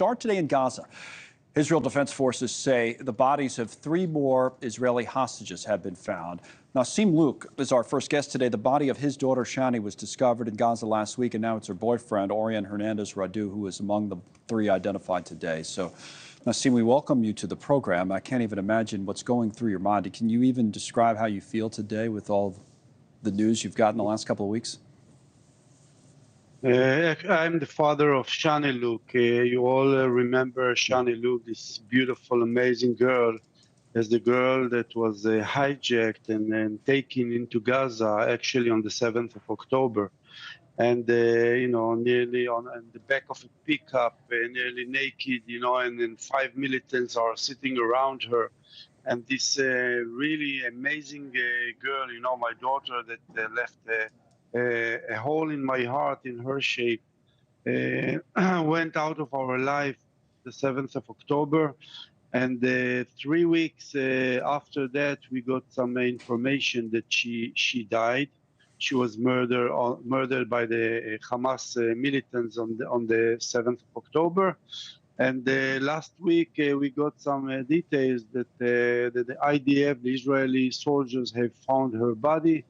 start today in Gaza. Israel Defense Forces say the bodies of 3 more Israeli hostages have been found. Nassim Louk is our first guest today. The body of his daughter, Shani, was discovered in Gaza last week, and now it's her boyfriend, Orion Hernandez Radu, who is among the 3 identified today. So, Nassim, we welcome you to the program. I can't even imagine what's going through your mind. Can you even describe how you feel today with all the news you've gotten the last couple of weeks? I'm the father of Shani Louk. You all remember Shani Louk, this beautiful, amazing girl, as the girl that was hijacked and taken into Gaza, actually on the 7th of October. And, nearly on the back of a pickup, nearly naked, and then 5 militants are sitting around her. And this really amazing girl, my daughter that left a hole in my heart in her shape, went out of our life the 7th of October. And 3 weeks after that, we got some information that she died. She was murdered by the Hamas militants on the 7th of October. And last week, we got some details that the IDF, the Israeli soldiers, have found her body.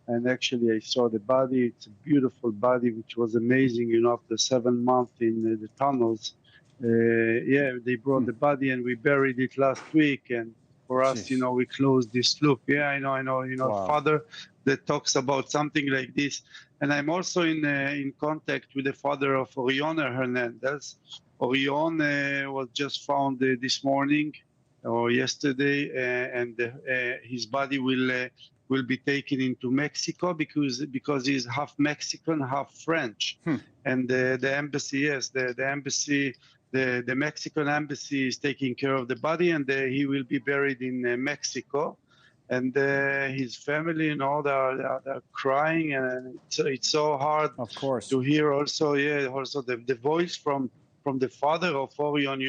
And actually, I saw the body. It's a beautiful body, which was amazing, after 7 months in the tunnels. They brought the body and we buried it last week. And for us, we closed this loop. Yeah, I know, Wow. Father that talks about something like this. And I'm also in contact with the father of Orion Hernandez. Orion was just found this morning or yesterday, and his body will be taken into Mexico because he's half Mexican, half French. And the embassy, yes, the embassy, the Mexican embassy is taking care of the body, and he will be buried in Mexico. And his family, they're crying, and it's so hard, of course, to hear. Also, the voice from the father of Orion.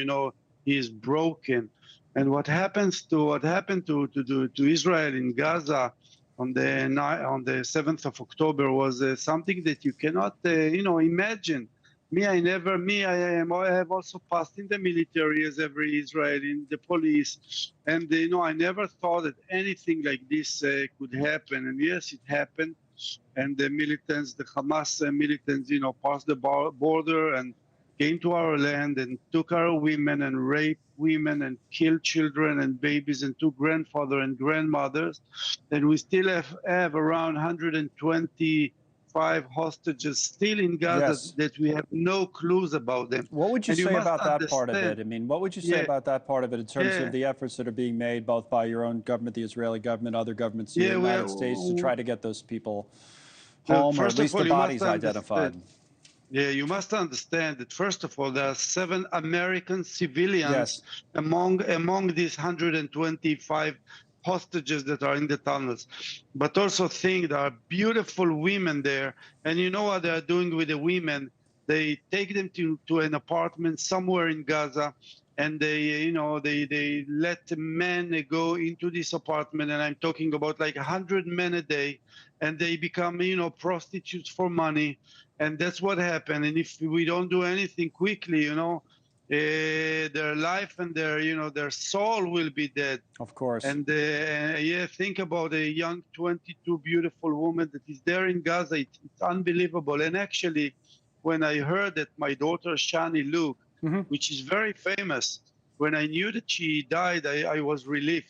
He is broken. And what happened to Israel in Gaza on the 7th of October was something that you cannot imagine. I have also passed in the military as every Israeli, in the police, and I never thought that anything like this could happen. And yes, it happened. And the militants, the Hamas militants, passed the border and came to our land and took our women and raped women and killed children and babies and took grandfather and grandmothers. And we still have around 125 hostages still in Gaza that we have no clues about them. What would you say about that part of it? I mean, what would you say about that part of it in terms of the efforts that are being made both by your own government, the Israeli government, other governments in the United States to try to get those people home, or at least the bodies identified? Yeah, you must understand that, first of all, there are 7 American civilians among these 125 hostages that are in the tunnels. But also think there are beautiful women there. And you know what they are doing with the women? They take them to an apartment somewhere in Gaza, and they let the men go into this apartment. And I'm talking about like 100 men a day, and they become, prostitutes for money. And that's what happened. And if we don't do anything quickly, their life and their soul will be dead. Of course. And think about a young 22 beautiful woman that is there in Gaza. It's unbelievable. And actually, when I heard that my daughter Shani Louk, which is very famous, when I knew that she died, I was relieved,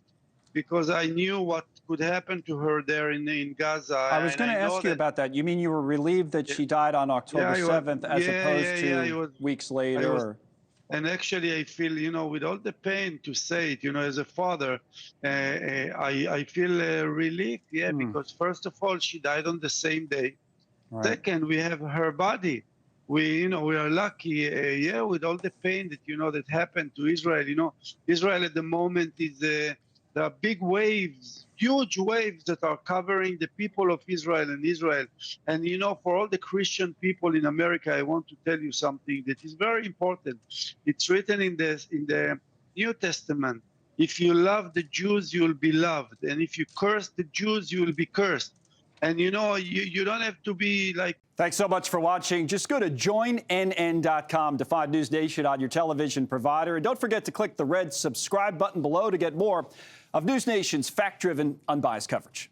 because I knew what could happen to her there in Gaza. I was going to ask you about that. You mean you were relieved that she died on October 7th as opposed to weeks later? And actually, I feel, with all the pain to say it, as a father, I feel relief, because first of all, she died on the same day. Right. Second, we have her body. We are lucky, with all the pain that, that happened to Israel. Israel at the moment is, there are big waves, huge waves that are covering the people of Israel and Israel. And, for all the Christian people in America, I want to tell you something that is very important. It's written in the New Testament. If you love the Jews, you will be loved. And if you curse the Jews, you will be cursed. And, you know, you don't have to be like... Thanks so much for watching. Just go to joinnn.com to find NewsNation on your television provider. And don't forget to click the red subscribe button below to get more of NewsNation's fact-driven, unbiased coverage.